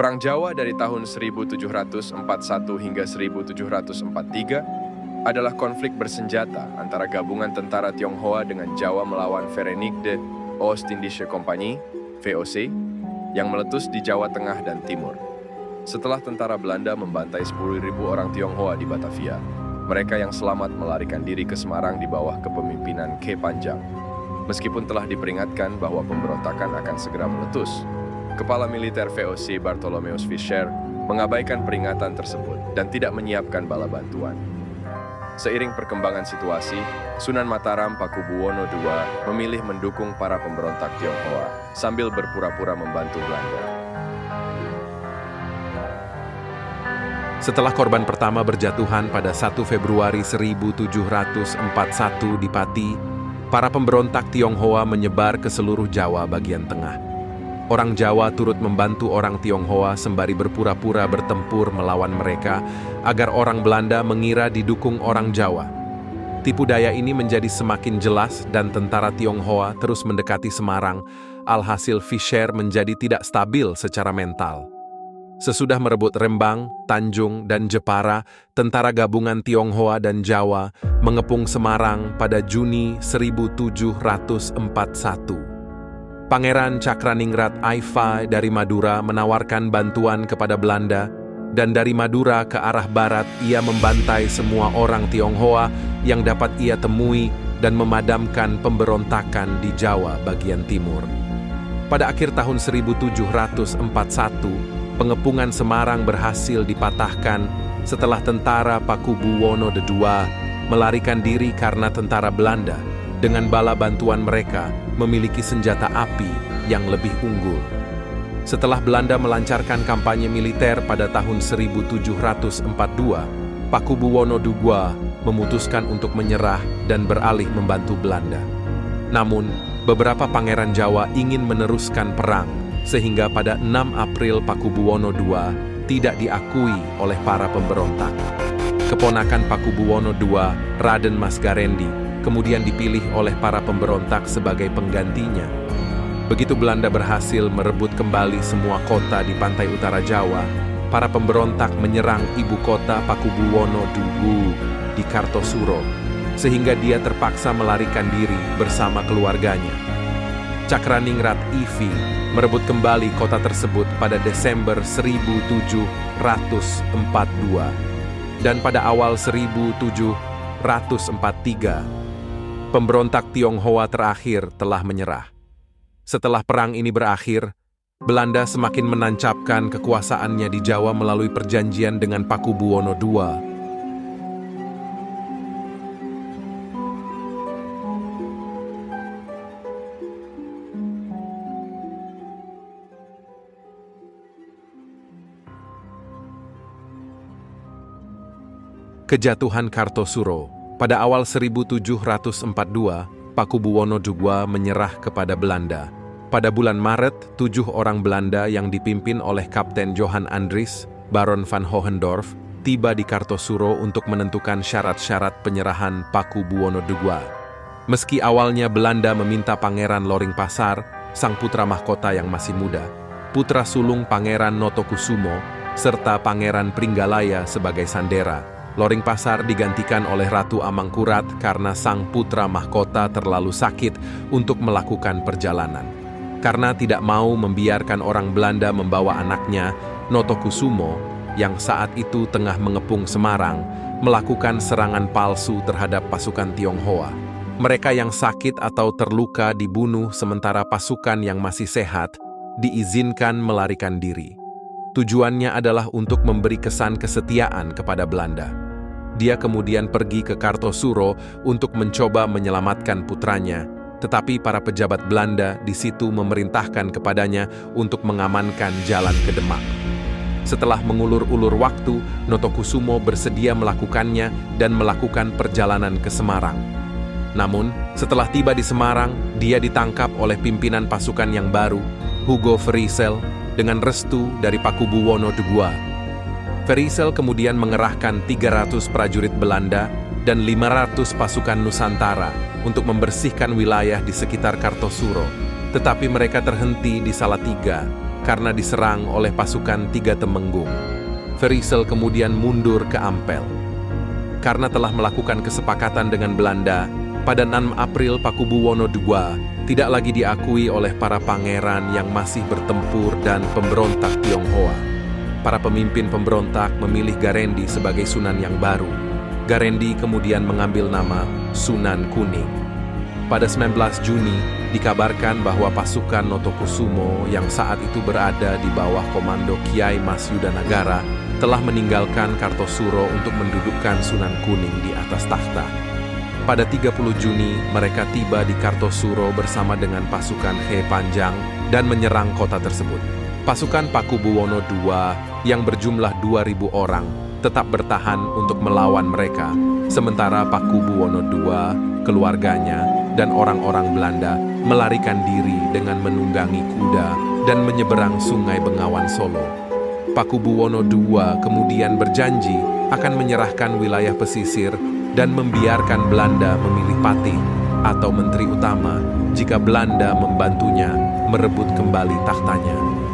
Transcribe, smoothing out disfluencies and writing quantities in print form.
Perang Jawa dari tahun 1741 hingga 1743 adalah konflik bersenjata antara gabungan tentara Tionghoa dengan Jawa melawan Verenigde Oost-Indische Compagnie (VOC) yang meletus di Jawa Tengah dan Timur. Setelah tentara Belanda membantai 10.000 orang Tionghoa di Batavia, mereka yang selamat melarikan diri ke Semarang di bawah kepemimpinan K. Panjang. Meskipun telah diperingatkan bahwa pemberontakan akan segera meletus, Kepala Militer VOC Bartholomeus Fischer mengabaikan peringatan tersebut dan tidak menyiapkan bala bantuan. Seiring perkembangan situasi, Sunan Mataram Pakubuwono II memilih mendukung para pemberontak Tionghoa sambil berpura-pura membantu Belanda. Setelah korban pertama berjatuhan pada 1 Februari 1741 di Pati, para pemberontak Tionghoa menyebar ke seluruh Jawa bagian tengah. Orang Jawa turut membantu orang Tionghoa sembari berpura-pura bertempur melawan mereka agar orang Belanda mengira didukung orang Jawa. Tipu daya ini menjadi semakin jelas dan tentara Tionghoa terus mendekati Semarang, alhasil Fischer menjadi tidak stabil secara mental. Sesudah merebut Rembang, Tanjung, dan Jepara, tentara gabungan Tionghoa dan Jawa mengepung Semarang pada Juni 1741. Pangeran Cakraningrat Aifa dari Madura menawarkan bantuan kepada Belanda, dan dari Madura ke arah barat ia membantai semua orang Tionghoa yang dapat ia temui dan memadamkan pemberontakan di Jawa bagian timur. Pada akhir tahun 1741, pengepungan Semarang berhasil dipatahkan setelah tentara Pakubuwono II melarikan diri karena tentara Belanda dengan bala bantuan mereka memiliki senjata api yang lebih unggul. Setelah Belanda melancarkan kampanye militer pada tahun 1742, Pakubuwono II memutuskan untuk menyerah dan beralih membantu Belanda. Namun, beberapa pangeran Jawa ingin meneruskan perang, sehingga pada 6 April Pakubuwono II tidak diakui oleh para pemberontak. Keponakan Pakubuwono II, Raden Mas Garendi, kemudian dipilih oleh para pemberontak sebagai penggantinya. Begitu Belanda berhasil merebut kembali semua kota di pantai utara Jawa, para pemberontak menyerang ibu kota Pakubuwono II di Kartosuro, sehingga dia terpaksa melarikan diri bersama keluarganya. Cakraningrat Ivi merebut kembali kota tersebut pada Desember 1742, dan pada awal 1743, pemberontak Tionghoa terakhir telah menyerah. Setelah perang ini berakhir, Belanda semakin menancapkan kekuasaannya di Jawa melalui perjanjian dengan Pakubuwono II. Kejatuhan Kartosuro. Pada awal 1742, Pakubuwono II menyerah kepada Belanda. Pada bulan Maret, 7 orang Belanda yang dipimpin oleh Kapten Johan Andries, Baron van Hohendorf, tiba di Kartosuro untuk menentukan syarat-syarat penyerahan Pakubuwono II. Meski awalnya Belanda meminta Pangeran Loring Pasar, sang putra mahkota yang masih muda, putra sulung Pangeran Notokusumo, serta Pangeran Pringgalaya sebagai sandera, Loring Pasar digantikan oleh Ratu Amangkurat karena sang putra mahkota terlalu sakit untuk melakukan perjalanan. Karena tidak mau membiarkan orang Belanda membawa anaknya, Notokusumo, yang saat itu tengah mengepung Semarang, melakukan serangan palsu terhadap pasukan Tionghoa. Mereka yang sakit atau terluka dibunuh sementara pasukan yang masih sehat diizinkan melarikan diri. Tujuannya adalah untuk memberi kesan kesetiaan kepada Belanda. Dia kemudian pergi ke Kartosuro untuk mencoba menyelamatkan putranya, tetapi para pejabat Belanda di situ memerintahkan kepadanya untuk mengamankan jalan ke Demak. Setelah mengulur-ulur waktu, Notokusumo bersedia melakukannya dan melakukan perjalanan ke Semarang. Namun, setelah tiba di Semarang, dia ditangkap oleh pimpinan pasukan yang baru, Hugo Verisel, dengan restu dari Pakubuwono II. Verisel kemudian mengerahkan 300 prajurit Belanda dan 500 pasukan Nusantara untuk membersihkan wilayah di sekitar Kartosuro, tetapi mereka terhenti di Salatiga karena diserang oleh pasukan Tiga Temenggung. Verinzel kemudian mundur ke Ampel. Karena telah melakukan kesepakatan dengan Belanda, pada 6 April Pakubuwono II tidak lagi diakui oleh para pangeran yang masih bertempur dan pemberontak Tionghoa. Para pemimpin pemberontak memilih Garendi sebagai Sunan yang baru. Garendi kemudian mengambil nama Sunan Kuning. Pada 19 Juni, dikabarkan bahwa pasukan Notokusumo yang saat itu berada di bawah komando Kiai Mas Yudanagara telah meninggalkan Kartosuro untuk mendudukkan Sunan Kuning di atas takhta. Pada 30 Juni, mereka tiba di Kartosuro bersama dengan pasukan He Panjang dan menyerang kota tersebut. Pasukan Pakubuwono II yang berjumlah 2.000 orang tetap bertahan untuk melawan mereka, sementara Pakubuwono II, keluarganya, dan orang-orang Belanda melarikan diri dengan menunggangi kuda dan menyeberang Sungai Bengawan Solo. Pakubuwono II kemudian berjanji akan menyerahkan wilayah pesisir dan membiarkan Belanda memilih patih atau menteri utama jika Belanda membantunya merebut kembali tahtanya.